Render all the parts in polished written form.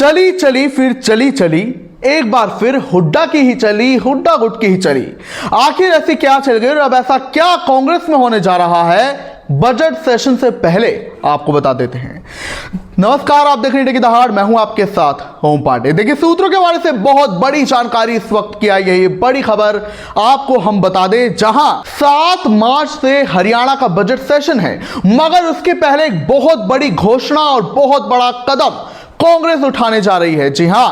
चली चली फिर चली चली, एक बार फिर हुड्डा की ही चली, हुड्डा गुट की ही चली। आखिर ऐसी क्या चल गई और अब ऐसा क्या कांग्रेस में होने जा रहा है, बजट सेशन से पहले आपको बता देते हैं। नमस्कार, आप देख रहे हैं की दहाड़, मैं हूं आपके साथ ओम पांडे। देखिए, सूत्रों के बारे से बहुत बड़ी जानकारी इस वक्त की आई है। ये बड़ी खबर आपको हम बता दें, जहां 7 मार्च से हरियाणा का बजट सेशन है, मगर उसके पहले एक बहुत बड़ी घोषणा और बहुत बड़ा कदम कांग्रेस उठाने जा रही है। जी हां,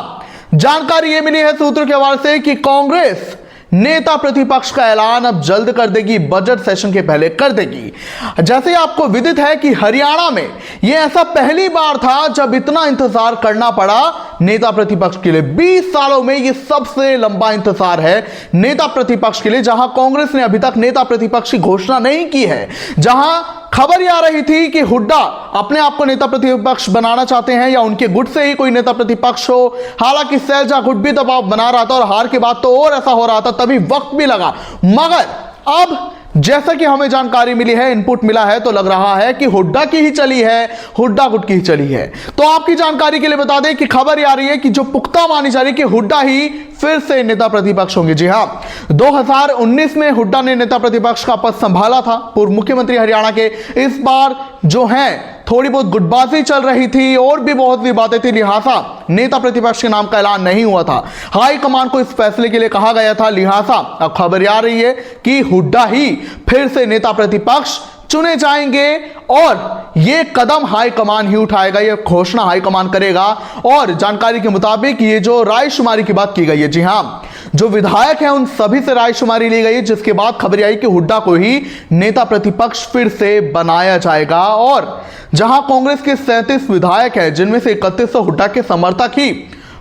जानकारी यह मिली है सूत्रों के हवाले से कि कांग्रेस नेता प्रतिपक्ष का ऐलान अब जल्द कर देगी, बजट सेशन के पहले कर देगी। जैसे आपको विदित है कि हरियाणा में यह ऐसा पहली बार था जब इतना इंतजार करना पड़ा नेता प्रतिपक्ष के लिए। 20 सालों में यह सबसे लंबा इंतजार है नेता प्रतिपक्ष के लिए, जहां कांग्रेस ने अभी तक नेता प्रतिपक्ष की घोषणा नहीं की है। जहां खबर यह आ रही थी कि हुड्डा अपने आप को नेता प्रतिपक्ष बनाना चाहते हैं या उनके गुट से ही कोई नेता प्रतिपक्ष हो। हालांकि सैलजा गुट भी दबाव बना रहा था और हार के बाद तो और ऐसा हो रहा था, तभी वक्त भी लगा। मगर अब जैसा कि हमें जानकारी मिली है, इनपुट मिला है, तो लग रहा है कि हुड्डा की ही चली है, हुड्डा गुट की ही चली है। तो आपकी जानकारी के लिए बता दें कि खबर आ रही है कि जो पुख्ता मानी जा रही है कि हुड्डा ही फिर से नेता प्रतिपक्ष होंगे। जी हां, 2019 में हुड्डा ने नेता प्रतिपक्ष का पद संभाला था, पूर्व मुख्यमंत्री हरियाणा के। इस बार जो है थोड़ी बहुत गुटबाजी चल रही थी और भी बहुत सी बातें थी, लिहाजा नेता प्रतिपक्ष के नाम का ऐलान नहीं हुआ था। हाईकमान को इस फैसले के लिए कहा गया था, लिहाजा अब खबर आ रही है कि हुड्डा ही फिर से नेता प्रतिपक्ष चुने जाएंगे और यह कदम हाईकमान ही उठाएगा, यह घोषणा हाईकमान करेगा। और जानकारी के मुताबिक ये जो रायशुमारी की बात की गई है, जी हां, जो विधायक हैं उन सभी से रायशुमारी ली गई है, जिसके बाद खबर आई कि हुड्डा को ही नेता प्रतिपक्ष फिर से बनाया जाएगा। और जहां कांग्रेस के 37 विधायक हैं, जिनमें से 31 हुड्डा के समर्थक ही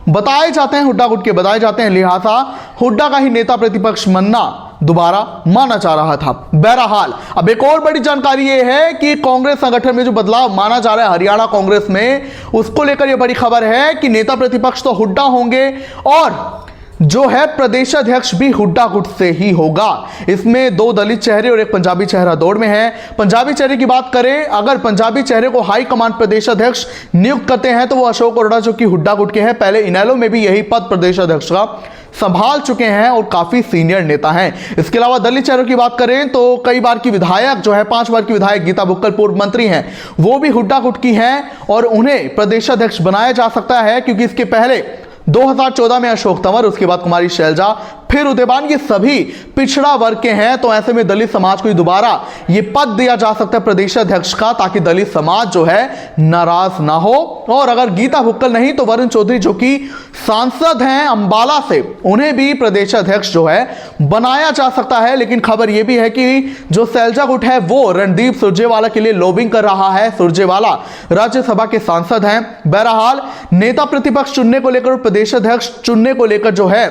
बताए जाते हैं, हुड्डा गुट के बताए जाते हैं, लिहाजा हुड्डा का ही नेता प्रतिपक्ष बनना दोबारा माना जा रहा था। बहरहाल अब एक और बड़ी जानकारी यह है कि कांग्रेस संगठन में जो बदलाव माना जा रहा है हरियाणा कांग्रेस में, उसको लेकर यह बड़ी खबर है कि नेता प्रतिपक्ष तो हुड्डा होंगे और जो है प्रदेश अध्यक्ष भी हुड्डा गुट से ही होगा। इसमें 2 दलित चेहरे और एक पंजाबी चेहरा दौड़ में है। पंजाबी चेहरे की बात करें, अगर पंजाबी चेहरे को हाईकमान प्रदेश अध्यक्ष नियुक्त करते हैं तो वो अशोक अरोड़ा, जो कि हुड्डा गुट के हैं, पहले इनेलो में भी यही पद प्रदेश अध्यक्ष का संभाल चुके हैं और काफी सीनियर नेता हैं। इसके अलावा दलित चेहरों की बात करें तो कई बार की विधायक जो है, 5 बार की विधायक गीता बुक्कल पूर्व मंत्री हैं, वो भी हुड्डा गुट की हैं और उन्हें प्रदेश अध्यक्ष बनाया जा सकता है, क्योंकि इसके पहले 2014 में अशोक तंवर, उसके बाद कुमारी शैलजा, फिर उदयबान, ये सभी पिछड़ा वर्ग के हैं। तो ऐसे में दलित समाज को दोबारा ये पद दिया जा सकता है प्रदेश अध्यक्ष का, ताकि दलित समाज जो है नाराज ना हो। और अगर गीता बुक्कल नहीं तो वरुण चौधरी, जो कि सांसद हैं अंबाला से, उन्हें भी प्रदेश अध्यक्ष जो है बनाया जा सकता है। लेकिन खबर यह भी है कि जो सैलजा गुट है वो रणदीप सुरजेवाला के लिए लॉबिंग कर रहा है। सुरजेवाला राज्यसभा के सांसद हैं। बहरहाल नेता प्रतिपक्ष चुनने को लेकर, प्रदेश अध्यक्ष चुनने को लेकर जो है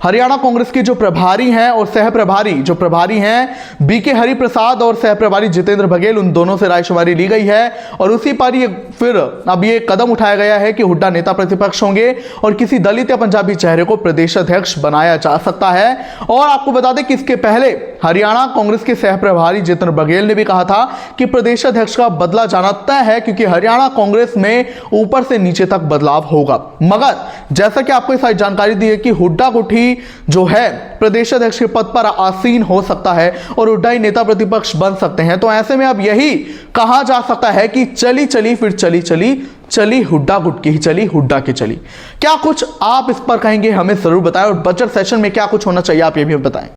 हरियाणा कांग्रेस के जो प्रभारी हैं और सह प्रभारी, जो प्रभारी हैं बीके हरिप्रसाद और सह प्रभारी जितेंद्र बघेल, उन दोनों से रायशुमारी ली गई है। और उसी पर ये फिर अब ये कदम उठाया गया है कि हुड्डा नेता प्रतिपक्ष होंगे और किसी दलित या पंजाबी चेहरे को प्रदेश अध्यक्ष बनाया जा सकता है। और आपको बता दें कि इसके पहले हरियाणा कांग्रेस के सह प्रभारी जितेंद्र बघेल ने भी कहा था कि प्रदेश अध्यक्ष का बदला जाना तय है, क्योंकि हरियाणा कांग्रेस में ऊपर से नीचे तक बदलाव होगा। मगर जैसा कि आपको सारी जानकारी दी है कि हुड्डा गुट ही जो है प्रदेश अध्यक्ष के पद पर आसीन हो सकता है और हुड्डा ही नेता प्रतिपक्ष बन सकते हैं। तो ऐसे में अब यही कहा जा सकता है कि चली चली फिर चली चली, चली हुड्डा गुट की ही चली, हुड्डा की चली। क्या कुछ आप इस पर कहेंगे, हमें जरूर बताएं। और बजट सेशन में क्या कुछ होना चाहिए, आप ये भी बताएं।